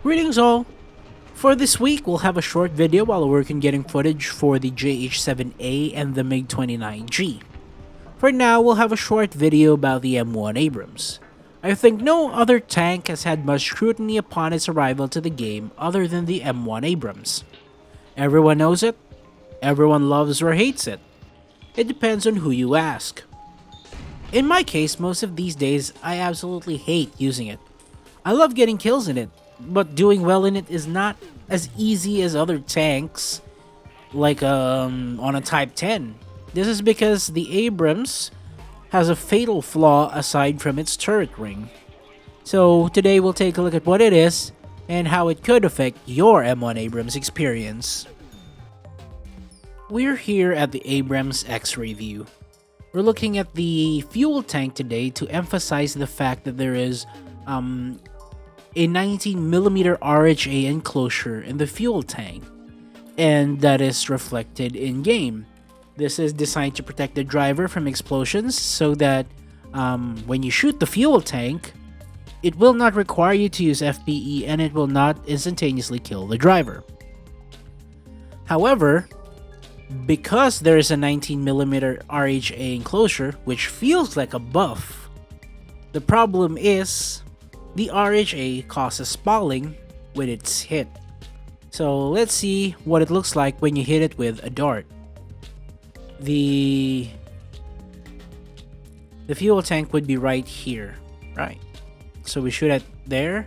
Greetings all! For this week, we'll have a short video while we're working getting footage for the JH-7A and the MiG-29G. For now, we'll have a short video about the M1 Abrams. I think no other tank has had much scrutiny upon its arrival to the game other than the M1 Abrams. Everyone knows it, everyone loves or hates it. It depends on who you ask. In my case, most of these days, I absolutely hate using it. I love getting kills in it, but doing well in it is not as easy as other tanks, like on a Type 10. This is because the Abrams has a fatal flaw aside from its turret ring. So today we'll take a look at what it is and how it could affect your M1 Abrams experience. We're here at the Abrams X-ray view. We're looking at the fuel tank today to emphasize the fact that there is a 19mm RHA enclosure in the fuel tank, and that is reflected in game. This is designed to protect the driver from explosions so that when you shoot the fuel tank, it will not require you to use FPE and it will not instantaneously kill the driver. However, because there is a 19mm RHA enclosure, which feels like a buff, the problem is the RHA causes spalling when it's hit. So let's see what it looks like when you hit it with a dart. The fuel tank would be right here, right? So we shoot it there.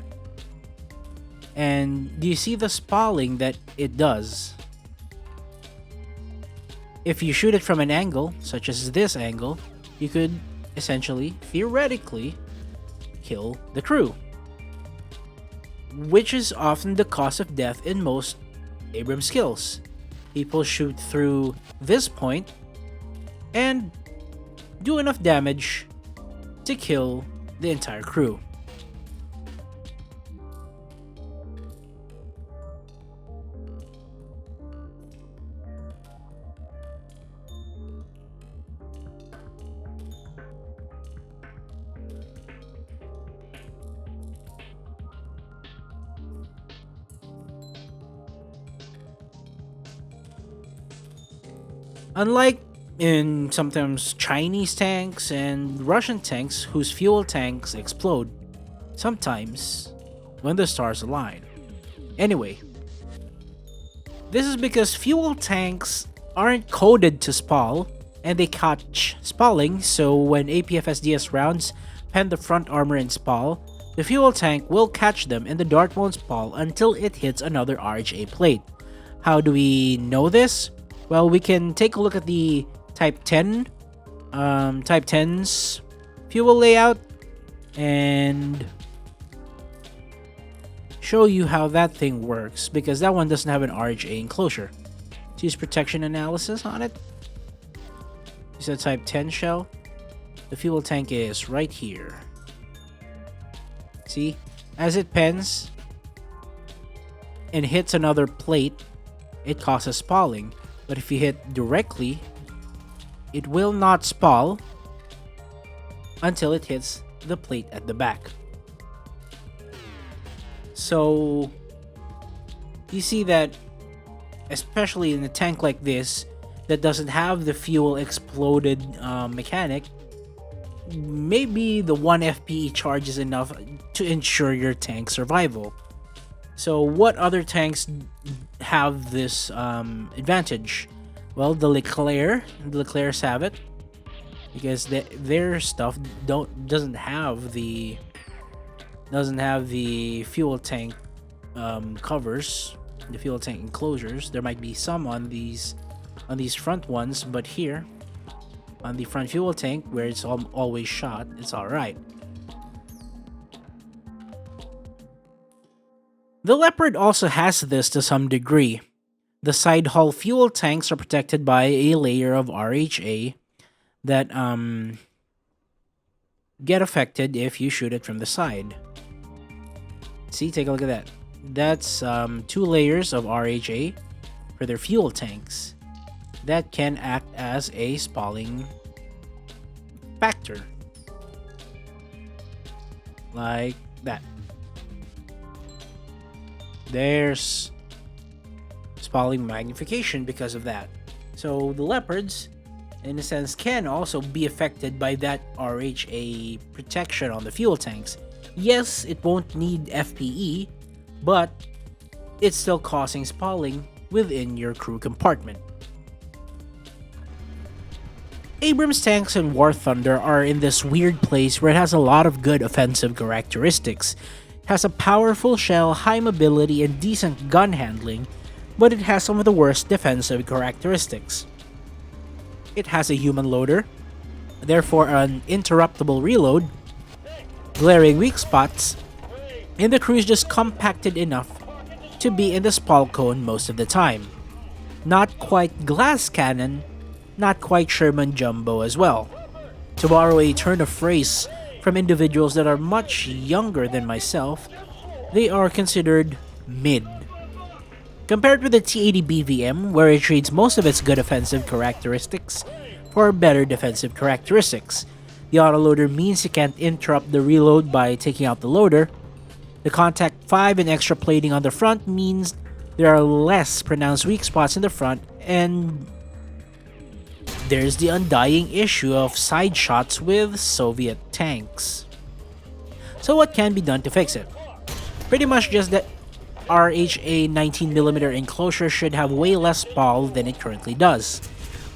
And do you see the spalling that it does? If you shoot it from an angle, such as this angle, you could essentially, theoretically, kill the crew, which is often the cause of death in most Abrams kills. People shoot through this point and do enough damage to kill the entire crew. Unlike in sometimes Chinese tanks and Russian tanks whose fuel tanks explode, sometimes when the stars align. Anyway, this is because fuel tanks aren't coded to spall, and they catch spalling, so when APFSDS rounds pen the front armor and spall, the fuel tank will catch them and the dart won't spall until it hits another RHA plate. How do we know this? Well, we can take a look at the Type 10, Type 10's fuel layout and show you how that thing works, because that one doesn't have an RHA enclosure. Let's use protection analysis on it. Use a Type 10 shell. The fuel tank is right here. See, as it pens and hits another plate, it causes spalling. But if you hit directly, it will not spall until it hits the plate at the back. So you see that, especially in a tank like this that doesn't have the fuel exploded mechanic, maybe the 1 FPE charge is enough to ensure your tank survival. So what other tanks have this advantage? Well, the Leclercs have it because their stuff doesn't have the fuel tank covers, the fuel tank enclosures. There might be some on these front ones, but here on the front fuel tank where it's always shot, it's all right. The Leopard also has this to some degree. The side hull fuel tanks are protected by a layer of RHA that get affected if you shoot it from the side. See, take a look at that. That's 2 layers of RHA for their fuel tanks that can act as a spalling factor, like that. There's spalling magnification because of that. So the leopards, in a sense, can also be affected by that RHA protection on the fuel tanks. Yes, it won't need FPE, but it's still causing spalling within your crew compartment. Abrams tanks and War Thunder are in this weird place where it has a lot of good offensive characteristics. It has a powerful shell, high mobility, and decent gun handling, but it has some of the worst defensive characteristics. It has a human loader, therefore an interruptible reload, glaring weak spots, and the crew is just compacted enough to be in the spall cone most of the time. Not quite glass cannon, not quite Sherman Jumbo as well. To borrow a turn of phrase from individuals that are much younger than myself, they are considered mid. Compared with the T-80 BVM, where it trades most of its good offensive characteristics for better defensive characteristics. The autoloader means you can't interrupt the reload by taking out the loader. The Contact 5 and extra plating on the front means there are less pronounced weak spots in the front, and there's the undying issue of side shots with Soviet tanks. So what can be done to fix it? Pretty much just that RHA 19mm enclosure should have way less spall than it currently does.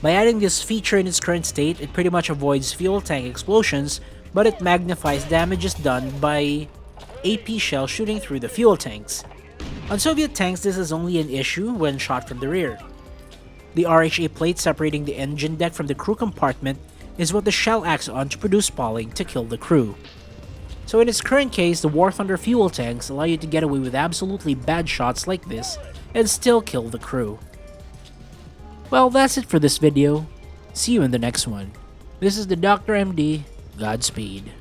By adding this feature in its current state, it pretty much avoids fuel tank explosions, but it magnifies damages done by AP shell shooting through the fuel tanks. On Soviet tanks, this is only an issue when shot from the rear. The RHA plate separating the engine deck from the crew compartment is what the shell acts on to produce spalling to kill the crew. So in its current case, the War Thunder fuel tanks allow you to get away with absolutely bad shots like this and still kill the crew. Well, that's it for this video. See you in the next one. This is the Dr. MD. Godspeed.